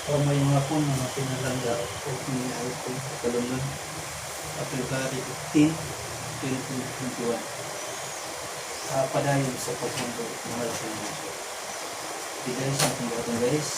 O may mga po mga pinalangga o pinalangga po sa kalungan. February 15, 2021. Padayon sa pagmundo ng malaking mga. Di guys, ang pagmundo guys.